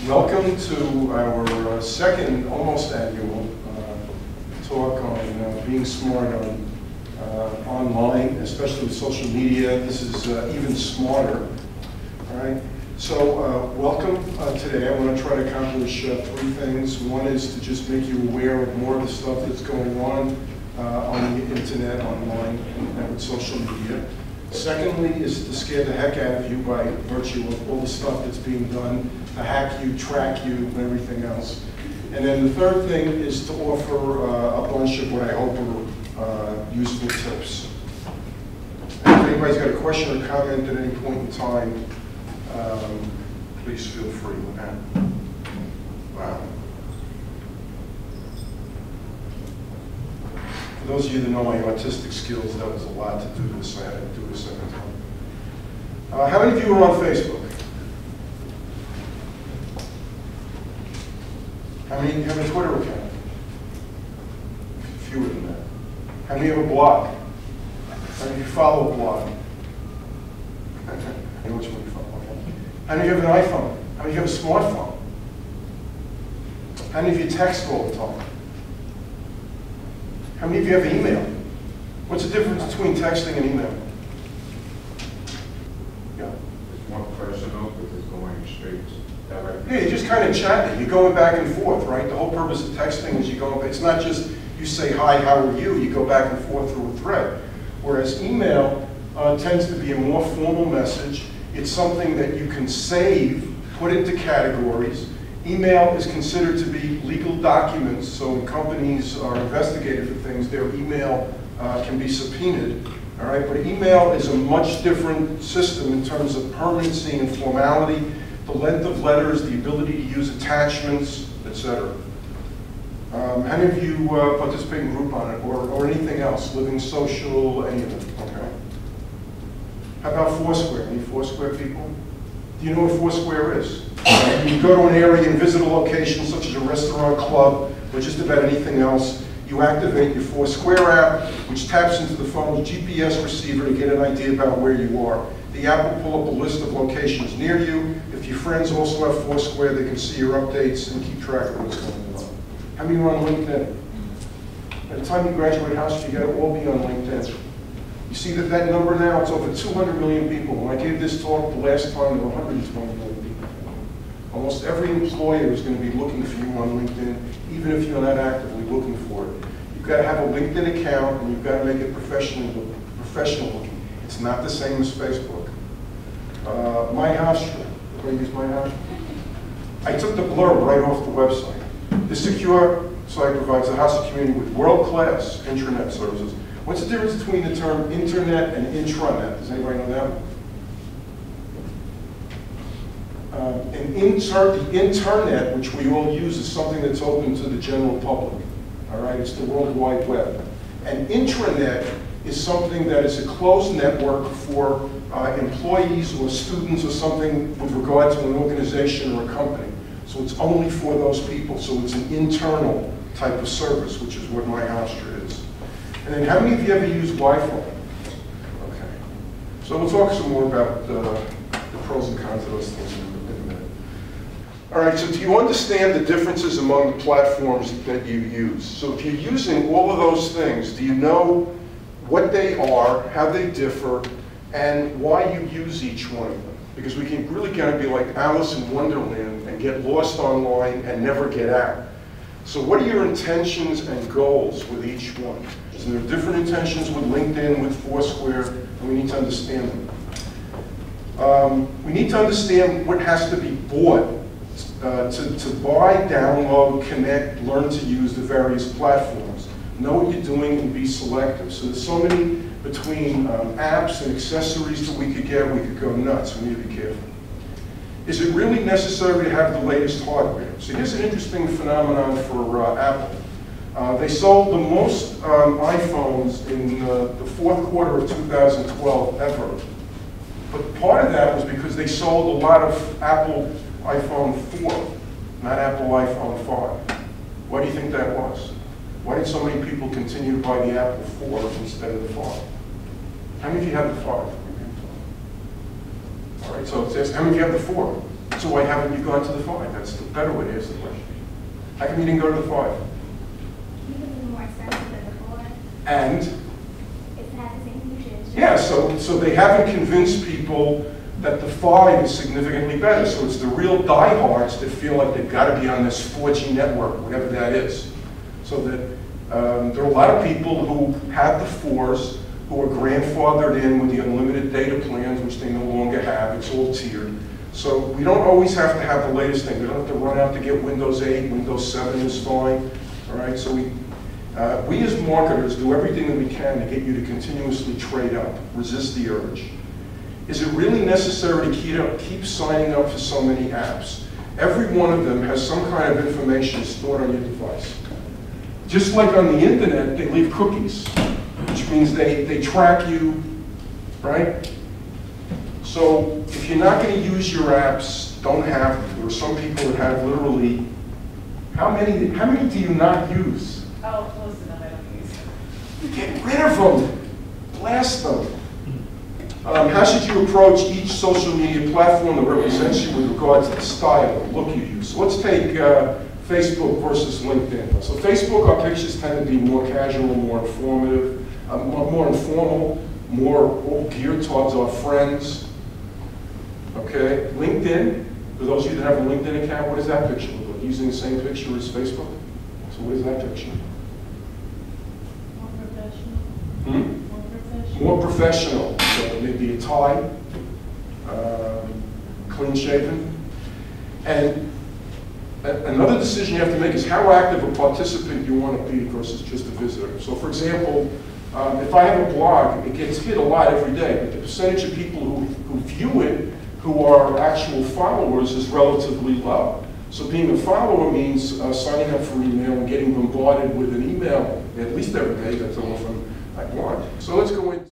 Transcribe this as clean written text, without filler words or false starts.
Welcome to our second, almost annual talk on being smart on online, especially with social media. This is even smarter. All right. So welcome today. I want to try to accomplish three things. One is to just make you aware of more of the stuff that's going on the internet, online, and with social media. Secondly is to scare the heck out of you by virtue of all the stuff that's being done to hack you, track you, and everything else. And then the third thing is to offer a bunch of what I hope are useful tips. And if anybody's got a question or comment at any point in time, please feel free. Wow. For those of you that know my autistic skills, that was a lot to do this. I had to do it a second time. How many of you are on Facebook? How many have a Twitter account? Fewer than that. How many have a blog? How many of you follow a blog? I know which one you follow. Okay. How many of you have an iPhone? How many of you have a smartphone? How many of you text all the time? How many of you have email? What's the difference between texting and email? Yeah. It's more personal because it's going straight directly. Yeah, you're just kind of chatting. You're going back and forth, right? The whole purpose of texting is it's not just you say, hi, how are you? You go back and forth through a thread. Whereas email tends to be a more formal message. It's something that you can save, put into categories. Email is considered to be legal documents, so when companies are investigated for things, their email can be subpoenaed. All right, but email is a much different system in terms of permanency and formality, the length of letters, the ability to use attachments, etc. How many of you participate in Groupon or anything else, Living Social, any of it? Okay. How about Foursquare? Any Foursquare people? Do you know what Foursquare is? You go to an area and visit a location such as a restaurant, club, or just about anything else. You activate your Foursquare app, which taps into the phone's GPS receiver to get an idea about where you are. The app will pull up a list of locations near you. If your friends also have Foursquare, they can see your updates and keep track of what's going on. How many are on LinkedIn? By the time you graduate Hofstra, you got to all be on LinkedIn. You see that number now, it's over 200 million people. When I gave this talk the last time, there were 120 million people. Almost every employer is going to be looking for you on LinkedIn, even if you're not actively looking for it. You've got to have a LinkedIn account, and you've got to make it professional looking. It's not the same as Facebook. My Hofstra. Everybody use My Hofstra? I took the blurb right off the website. This secure site provides the Hofstra community with world-class intranet services. What's the difference between the term internet and intranet? Does anybody know that? The internet, which we all use, is something that's open to the general public. All right, it's the World Wide Web. And intranet is something that is a closed network for employees or students or something with regard to an organization or a company. So it's only for those people. So it's an internal type of service, which is what My Hofstra is. And then how many of you ever use Wi-Fi? Okay. So we'll talk some more about the pros and cons of those things in a minute. All right, so do you understand the differences among the platforms that you use? So if you're using all of those things, do you know what they are, how they differ, and why you use each one of them? Because we can really kind of be like Alice in Wonderland and get lost online and never get out. So what are your intentions and goals with each one? So there are different intentions with LinkedIn, with Foursquare, and we need to understand them. We need to understand what has to be bought to buy, download, connect, learn to use the various platforms. Know what you're doing and be selective. So there's so many between apps and accessories that we could get, we could go nuts. We need to be careful. Is it really necessary to have the latest hardware? So here's an interesting phenomenon for Apple. They sold the most iPhones in the fourth quarter of 2012 ever. But part of that was because they sold a lot of Apple iPhone 4, not Apple iPhone 5. Why do you think that was? Why did so many people continue to buy the Apple 4 instead of the 5? How many of you have the 5? All right, so it says, how many of you have the 4? So why haven't you gone to the 5? That's the better way to ask the question. How come you didn't go to the 5? Because it's more expensive than the 4. And? It has the same features. Yeah, so they haven't convinced people that the 5 is significantly better. So it's the real diehards that feel like they've got to be on this 4G network, whatever that is. So that there are a lot of people who have the 4s who are grandfathered in with the unlimited data plans, which they no longer have. It's all tiered. So we don't always have to have the latest thing. We don't have to run out to get Windows 8, Windows 7 is fine. All right, so we as marketers do everything that we can to get you to continuously trade up, resist the urge. Is it really necessary to keep signing up for so many apps? Every one of them has some kind of information stored on your device. Just like on the internet, they leave cookies, which means they track you, right? So if you're not going to use your apps, don't have them. There are some people that have literally, how many do you not use? Oh, close enough, I don't use them. Get rid of them. Blast them. How should you approach each social media platform that represents you with regard to the style or look you use? So let's take Facebook versus LinkedIn. So Facebook, our pictures tend to be more casual, more informative, more informal, more all geared towards our friends. Okay, LinkedIn, for those of you that have a LinkedIn account, what does that picture look like? Using the same picture as Facebook? So what is that picture? More professional. Hmm? More professional. More professional. So maybe a tie, clean shaven. And another decision you have to make is how active a participant you want to be versus just a visitor. So for example, if I have a blog, it gets hit a lot every day, but the percentage of people who view it, who are actual followers, is relatively low. So being a follower means signing up for email and getting bombarded with an email at least every day. That's all from I want. So let's go into